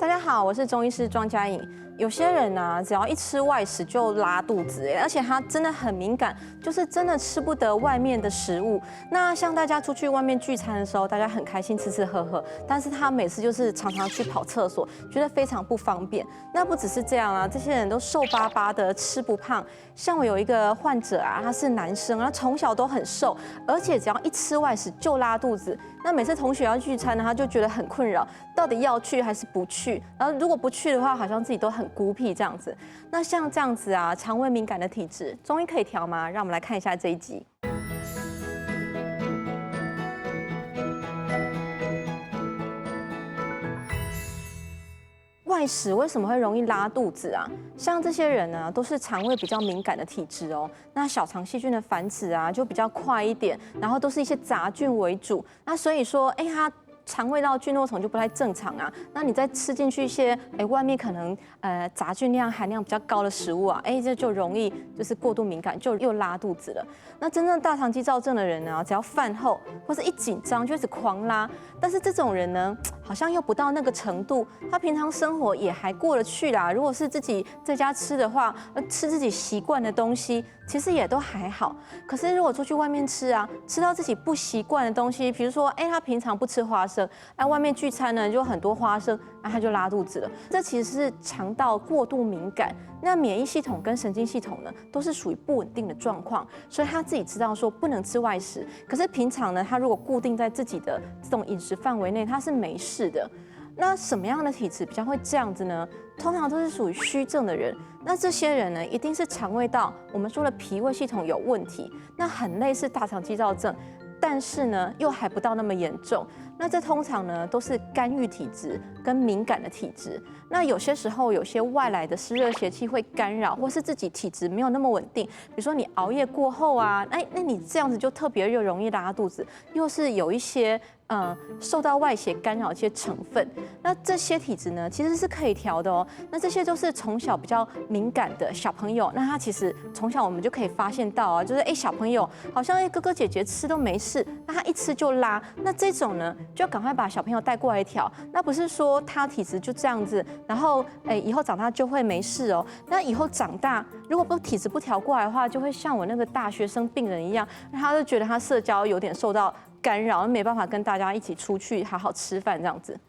大家好，我是中医师庄佳颖。有些人啊，只要一吃外食就拉肚子，而且他真的很敏感，就是真的吃不得外面的食物。那像大家出去外面聚餐的时候，大家很开心吃吃喝喝，但是他每次就是常常去跑厕所，觉得非常不方便。那不只是这样啊，这些人都瘦巴巴的，吃不胖。像我有一个患者啊，他是男生，他从小都很瘦，而且只要一吃外食就拉肚子。那每次同学要聚餐呢，他就觉得很困扰，到底要去还是不去？然后如果不去的话，好像自己都很孤僻这样子。那像这样子啊，肠胃敏感的体质，中医可以调吗？让我们来看一下这一集。外食为什么会容易拉肚子啊？像这些人呢，都是肠胃比较敏感的体质哦。那小肠细菌的繁殖啊，就比较快一点，然后都是一些杂菌为主。那所以说，它肠胃道菌落虫就不太正常啊。那你再吃进去一些，外面可能杂菌量含量比较高的食物啊，这就容易就是过度敏感，就又拉肚子了。那真正大肠肌躁症的人呢，只要饭后或是一紧张就一直狂拉，但是这种人呢，好像又不到那个程度，他平常生活也还过得去啦。如果是自己在家吃的话，吃自己习惯的东西，其实也都还好。可是如果出去外面吃啊，吃到自己不习惯的东西，比如说，他平常不吃花生，那外面聚餐呢就很多花生，那他就拉肚子了。这其实是肠道过度敏感。那免疫系统跟神经系统呢，都是属于不稳定的状况，所以他自己知道说不能吃外食。可是平常呢，他如果固定在自己的这种饮食范围内，他是没事的。那什么样的体质比较会这样子呢？通常都是属于虚症的人。那这些人呢，一定是肠胃道我们说的脾胃系统有问题，那很类似大肠肌躁症，但是呢又还不到那么严重。那这通常呢都是干预体质跟敏感的体质。那有些时候有些外来的湿热邪气会干扰，或是自己体质没有那么稳定，比如说你熬夜过后啊，那你这样子就特别又容易拉肚子，又是有一些受到外邪干扰的一些成分。那这些体质呢其实是可以调的哦。那这些都是从小比较敏感的小朋友，那他其实从小我们就可以发现到啊，就是小朋友好像哥哥姐姐吃都没事，那他一吃就拉，那这种呢就要赶快把小朋友带过来调。那不是说他体质就这样子，然后以后长大就会没事哦。那以后长大如果体质不调过来的话，就会像我那个大学生病人一样，他就觉得他社交有点受到干扰，没办法跟大家一起出去好好吃饭这样子。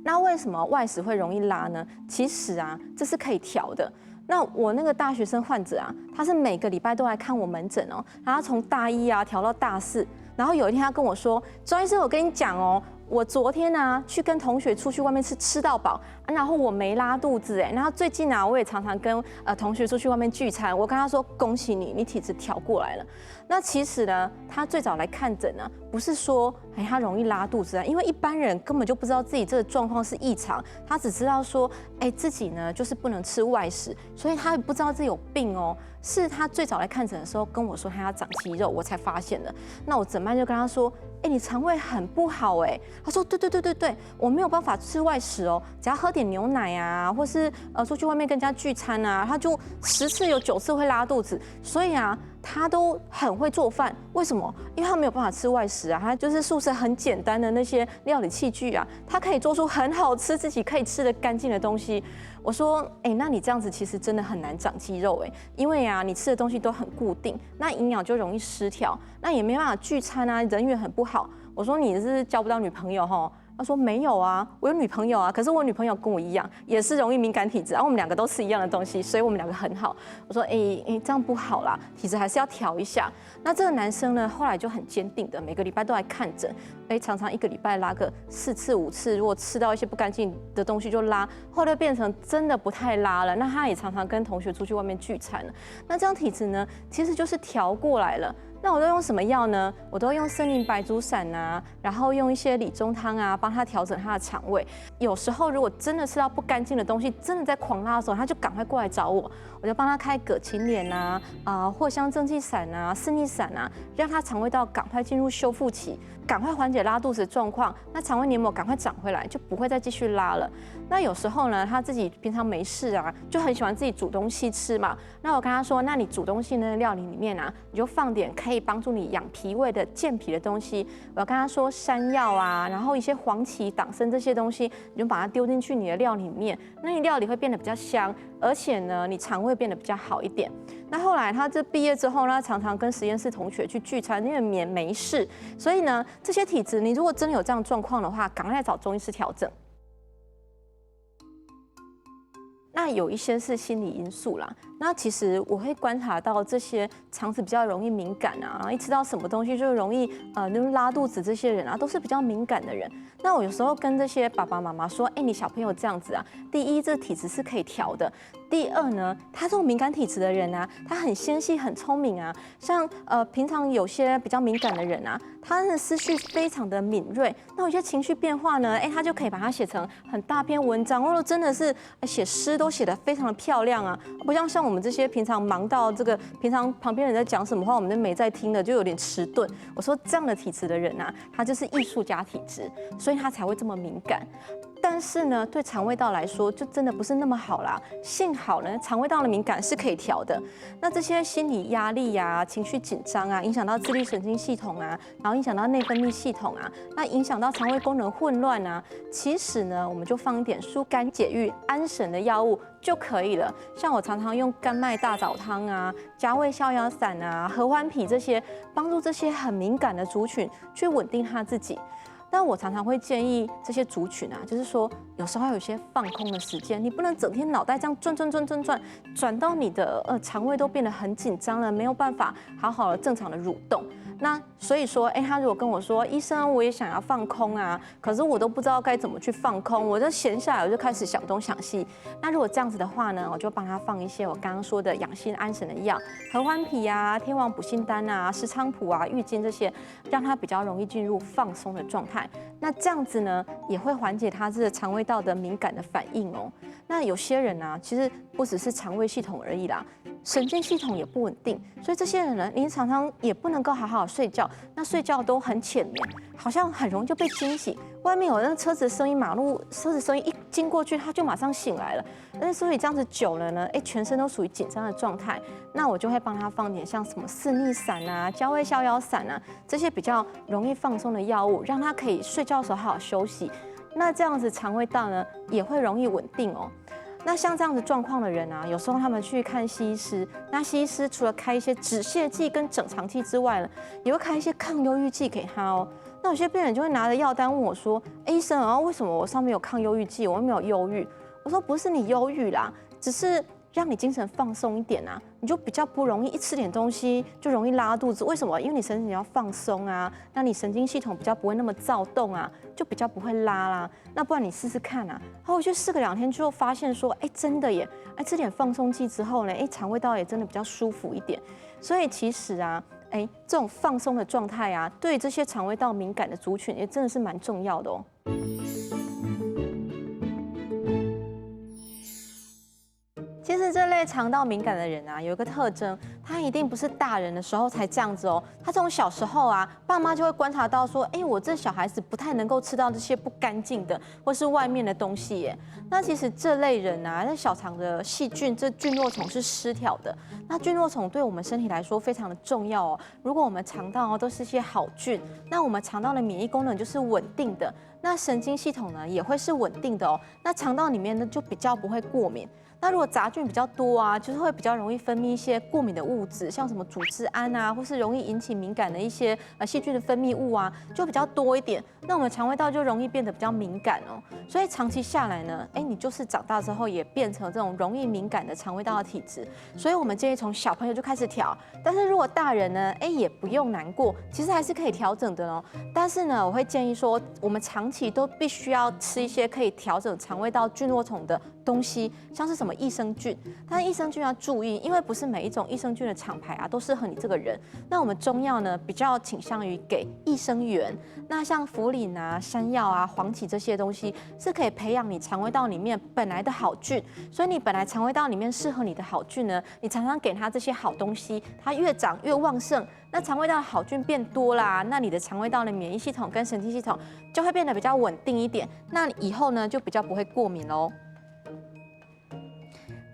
那为什么外食会容易拉呢？其实啊，这是可以调的。那我那个大学生患者啊，他是每个礼拜都来看我门诊哦，然后从大一啊调到大四，然后有一天他跟我说，庄医生，我跟你讲哦，我昨天啊去跟同学出去外面吃到饱，然后我没拉肚子然后最近啊我也常常跟同学出去外面聚餐，我跟他说恭喜你，你体质调过来了。那其实呢，他最早来看诊呢，不是说他容易拉肚子啊，因为一般人根本就不知道自己这个状况是异常，他只知道说自己呢就是不能吃外食，所以他也不知道自己有病哦。是他最早来看诊的时候跟我说他要长肌肉，我才发现的。那我诊脉就跟他说，你肠胃很不好他说对，我没有办法吃外食哦，只要喝点牛奶啊，或是出去外面跟人家聚餐啊，他就10次有9次会拉肚子。所以啊，他都很会做饭，为什么？因为他没有办法吃外食啊，他就是宿舍很简单的那些料理器具啊，他可以做出很好吃自己可以吃得干净的东西。我说，那你这样子其实真的很难长肌肉因为啊，你吃的东西都很固定，那营养就容易失调，那也没办法聚餐啊，人缘很不好。我说你是交不到女朋友齁？他说没有啊，我有女朋友啊，可是我女朋友跟我一样，也是容易敏感体质，然后我们2个都吃一样的东西，所以我们2个很好。我说这样不好啦，体质还是要调一下。那这个男生呢，后来就很坚定的，每个礼拜都来看诊，常常1个礼拜拉个4次5次，如果吃到一些不干净的东西就拉，后来变成真的不太拉了。那他也常常跟同学出去外面聚餐了。那这样体质呢，其实就是调过来了。那我都用什么药呢？我都用森林白术散啊，然后用一些理中汤啊，帮他调整他的肠胃。有时候如果真的吃到不干净的东西，真的在狂拉的时候，他就赶快过来找我，我就帮他开葛芩连啊、藿香正气散啊、四逆散啊，让他肠胃道赶快进入修复期，赶快缓解拉肚子的状况，那肠胃黏膜赶快长回来，就不会再继续拉了。那有时候呢，他自己平常没事啊，就很喜欢自己煮东西吃嘛。那我跟他说，那你煮东西呢，料理里面啊，你就放点可以帮助你养脾胃的健脾的东西，我要跟他说山药啊，然后一些黄芪、党参这些东西，你就把它丢进去你的料里面，那你料理会变得比较香，而且呢，你肠胃变得比较好一点。那后来他这毕业之后呢，常常跟实验室同学去聚餐，因为没事，所以呢，这些体质你如果真的有这样的状况的话，赶快来找中医师调整。那有一些是心理因素啦。那其实我会观察到这些肠子比较容易敏感啊，然后一吃到什么东西就容易就是拉肚子，这些人啊都是比较敏感的人。那我有时候跟这些爸爸妈妈说，哎，你小朋友这样子啊，第一，这体质是可以调的；第二呢，他这种敏感体质的人啊，他很纤细、很聪明啊。像平常有些比较敏感的人啊，他的思绪非常的敏锐，那有些情绪变化呢，哎，他就可以把它写成很大篇文章，或者真的是写诗都写得非常的漂亮啊，不像我们这些平常忙到这个，平常旁边人在讲什么话，我们都没在听的，就有点迟钝。我说这样的体质的人啊，他就是艺术家体质，所以他才会这么敏感。但是呢，对肠胃道来说，就真的不是那么好啦。幸好呢，肠胃道的敏感是可以调的。那这些心理压力呀、情绪紧张啊，影响到自律神经系统啊，然后影响到内分泌系统啊，那影响到肠胃功能混乱啊。其实呢，我们就放一点疏肝解郁、安神的药物就可以了。像我常常用甘麦大枣汤啊、加味逍遥散啊、合欢皮这些，帮助这些很敏感的族群去稳定他自己。但我常常会建议这些族群啊，就是说有时候有些放空的时间，你不能整天脑袋这样转到你的肠胃都变得很紧张了，没有办法好好的正常的蠕动。那所以说，他如果跟我说，医生，我也想要放空啊，可是我都不知道该怎么去放空，我就闲下来，我就开始想东想西。那如果这样子的话呢，我就帮他放一些我刚刚说的养心安神的药，合欢皮啊、天王补心丹啊、石菖蒲啊、郁金这些，让他比较容易进入放松的状态。那这样子呢，也会缓解他这个肠胃道的敏感的反应哦。那有些人啊，其实不只是肠胃系统而已啦，神经系统也不稳定，所以这些人呢，你常常也不能够好好睡觉，那睡觉都很浅眠，好像很容易就被惊醒。外面有那车子声音，马路车子声音一经过去，他就马上醒来了。那所以这样子久了呢，全身都属于紧张的状态。那我就会帮他放点像什么四逆散啊、加味逍遥散啊这些比较容易放松的药物，让他可以睡觉的时候好好休息。那这样子肠胃道呢也会容易稳定哦。那像这样子状况的人啊，有时候他们去看西医师，那西医师除了开一些止泻剂跟整肠剂之外呢，也会开一些抗忧郁剂给他哦。那有些病人就会拿着药单问我说：“医生啊，为什么我上面有抗忧郁剂，我又没有忧郁？”我说：“不是你忧郁啦，只是让你精神放松一点啊，你就比较不容易一吃点东西就容易拉肚子。为什么？因为你身体要放松啊，那你神经系统比较不会那么躁动啊，就比较不会拉啦。那不然你试试看啊。然后我就试个2天之后发现说，真的耶，吃点放松剂之后呢，肠胃道也真的比较舒服一点。所以其实啊，这种放松的状态啊，对这些肠胃道敏感的族群也真的是蛮重要的哦。其实这类肠道敏感的人啊，有一个特征，他一定不是大人的时候才这样子哦。他从小时候啊，爸妈就会观察到说，我这小孩子不太能够吃到这些不干净的或是外面的东西耶。那其实这类人啊，那小肠的细菌，这菌落丛是失调的。那菌落丛对我们身体来说非常的重要哦。如果我们肠道都是些好菌，那我们肠道的免疫功能就是稳定的，那神经系统呢也会是稳定的哦。那肠道里面呢就比较不会过敏。那如果杂菌比较多啊，就是会比较容易分泌一些过敏的物质，像什么组织胺啊，或是容易引起敏感的一些细菌的分泌物啊，就比较多一点。那我们肠胃道就容易变得比较敏感哦。所以长期下来呢，你就是长大之后也变成这种容易敏感的肠胃道的体质。所以我们建议从小朋友就开始调，但是如果大人呢，也不用难过，其实还是可以调整的哦。但是呢，我会建议说，我们长期都必须要吃一些可以调整肠胃道菌落丛的东西，像是什么益生菌，但是益生菌要注意，因为不是每一种益生菌的厂牌啊都适合你这个人。那我们中药呢比较倾向于给益生元，那像茯苓啊、山药啊、黄芪这些东西是可以培养你肠胃道里面本来的好菌，所以你本来肠胃道里面适合你的好菌呢，你常常给它这些好东西，它越长越旺盛，那肠胃道的好菌变多啦，那你的肠胃道的免疫系统跟神经系统就会变得比较稳定一点，那以后呢就比较不会过敏喽。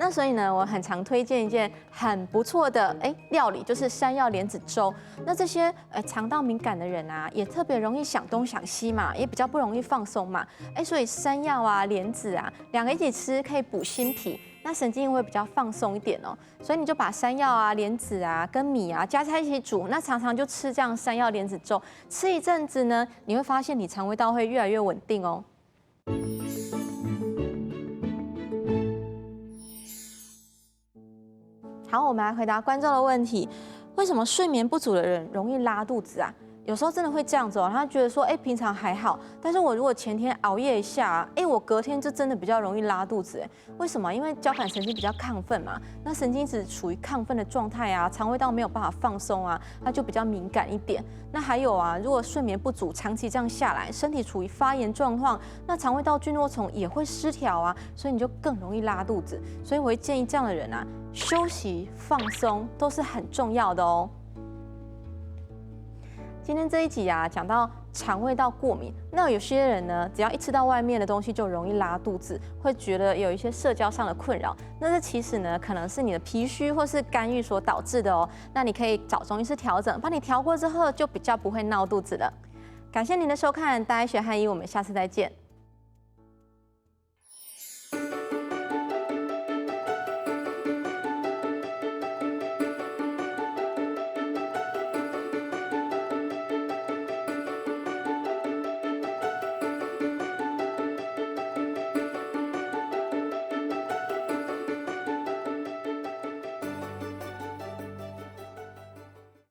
那所以呢，我很常推荐一件很不错的料理，就是山药莲子粥。那这些肠道敏感的人啊，也特别容易想东想西嘛，也比较不容易放松嘛。所以山药啊、莲子啊，两个一起吃可以补心脾，那神经会比较放松一点哦。所以你就把山药啊、莲子啊跟米啊加在一起煮，那常常就吃这样山药莲子粥，吃一阵子呢，你会发现你肠胃道会越来越稳定哦。好，我们来回答观众的问题：为什么睡眠不足的人容易拉肚子啊？有时候真的会这样子哦，他觉得说，平常还好，但是我如果前天熬夜一下，我隔天就真的比较容易拉肚子，为什么？因为交感神经比较亢奋嘛，那神经质处于亢奋的状态啊，肠胃道没有办法放松啊，它就比较敏感一点。那还有啊，如果睡眠不足，长期这样下来，身体处于发炎状况，那肠胃道菌落丛也会失调啊，所以你就更容易拉肚子。所以我会建议这样的人啊，休息放松都是很重要的哦。今天这一集啊，讲到肠胃道过敏，那有些人呢，只要一吃到外面的东西就容易拉肚子，会觉得有一些社交上的困扰。那这其实呢，可能是你的脾虚或是肝郁所导致的哦。那你可以找中医师调整，帮你调过之后，就比较不会闹肚子了。感谢您的收看，大家学汉医，我们下次再见。